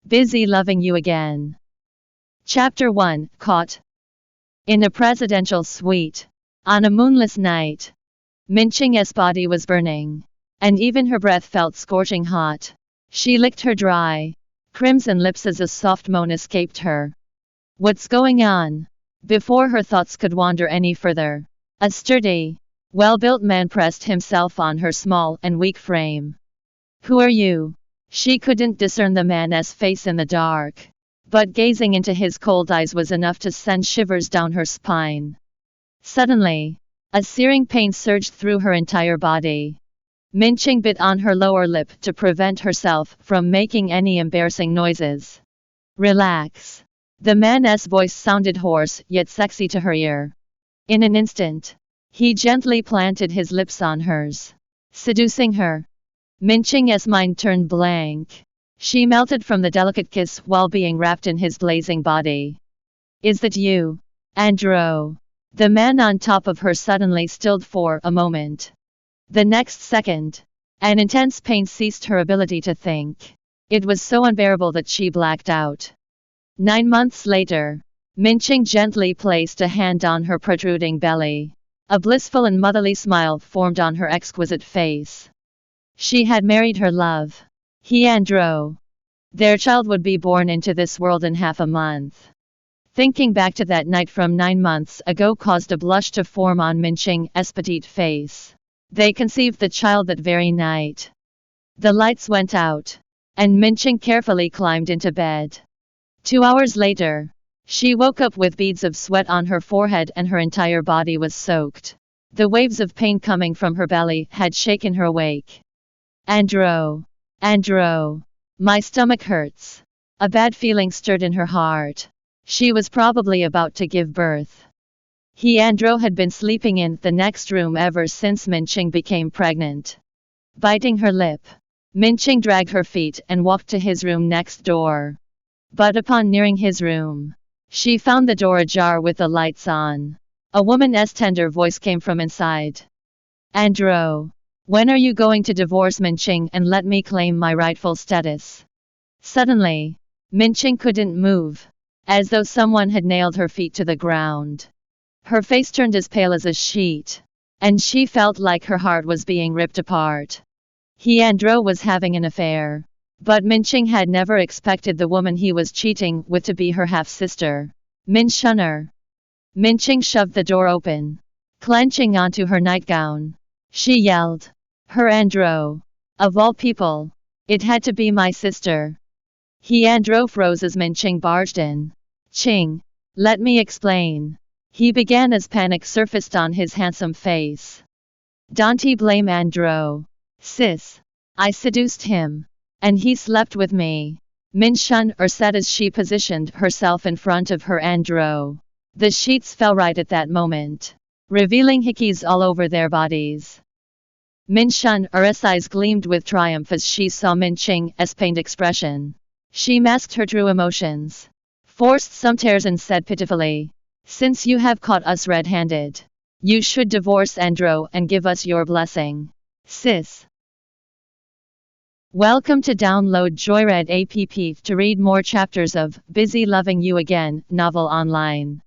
Busy loving you again. Chapter 1, Caught. In a presidential suite. On a moonless night. Minqing's body was burning. And even her breath felt scorching hot. She licked her dry, crimson lips as a soft moan escaped her. What's going on? Before her thoughts could wander any further, a sturdy, well-built man pressed himself on her small and weak frame. Who are you? She couldn't discern the man's face in the dark, but gazing into his cold eyes was enough to send shivers down her spine. Suddenly, a searing pain surged through her entire body. Minqing bit on her lower lip to prevent herself from making any embarrassing noises. Relax. The man's voice sounded hoarse yet sexy to her ear. In an instant, he gently planted his lips on hers, seducing her. Minqing's mind turned blank. She melted from the delicate kiss while being wrapped in his blazing body. Is that you, Andro? The man on top of her suddenly stilled for a moment. The next second, an intense pain ceased her ability to think. It was so unbearable that she blacked out. 9 months later, Minqing gently placed a hand on her protruding belly. A blissful and motherly smile formed on her exquisite face. She had married her love. He Andro. Their child would be born into this world in half a month. Thinking back to that night from 9 months ago caused a blush to form on Minqing's petite face. They conceived the child that very night. The lights went out, and Minqing carefully climbed into bed. 2 hours later, she woke up with beads of sweat on her forehead and her entire body was soaked. The waves of pain coming from her belly had shaken her awake. Andro. Andro. My stomach hurts. A bad feeling stirred in her heart. She was probably about to give birth. He Andro had been sleeping in the next room ever since Minqing became pregnant. Biting her lip, Minqing dragged her feet and walked to his room next door. But upon nearing his room, she found the door ajar with the lights on. A woman's tender voice came from inside. Andro, when are you going to divorce Minqing and let me claim my rightful status? Suddenly, Minqing couldn't move, as though someone had nailed her feet to the ground. Her face turned as pale as a sheet, and she felt like her heart was being ripped apart. He Andro was having an affair. But Minqing had never expected the woman he was cheating with to be her half-sister. Min Shunner. Minqing shoved the door open, clenching onto her nightgown. She yelled. Her Andro. Of all people. It had to be my sister. He Andro froze as Minqing barged in. Qing. Let me explain. He began as panic surfaced on his handsome face. Don't blame Andro. Sis. I seduced him. And he slept with me. Min Shun said as she positioned herself in front of her Andro. The sheets fell right at that moment, revealing hickeys all over their bodies. Min Shun's eyes gleamed with triumph as she saw Minqing's pained expression. She masked her true emotions, forced some tears and said pitifully, since you have caught us red-handed, you should divorce Andro and give us your blessing. Sis. Welcome to download Joyread app to read more chapters of Busy Loving You Again novel online.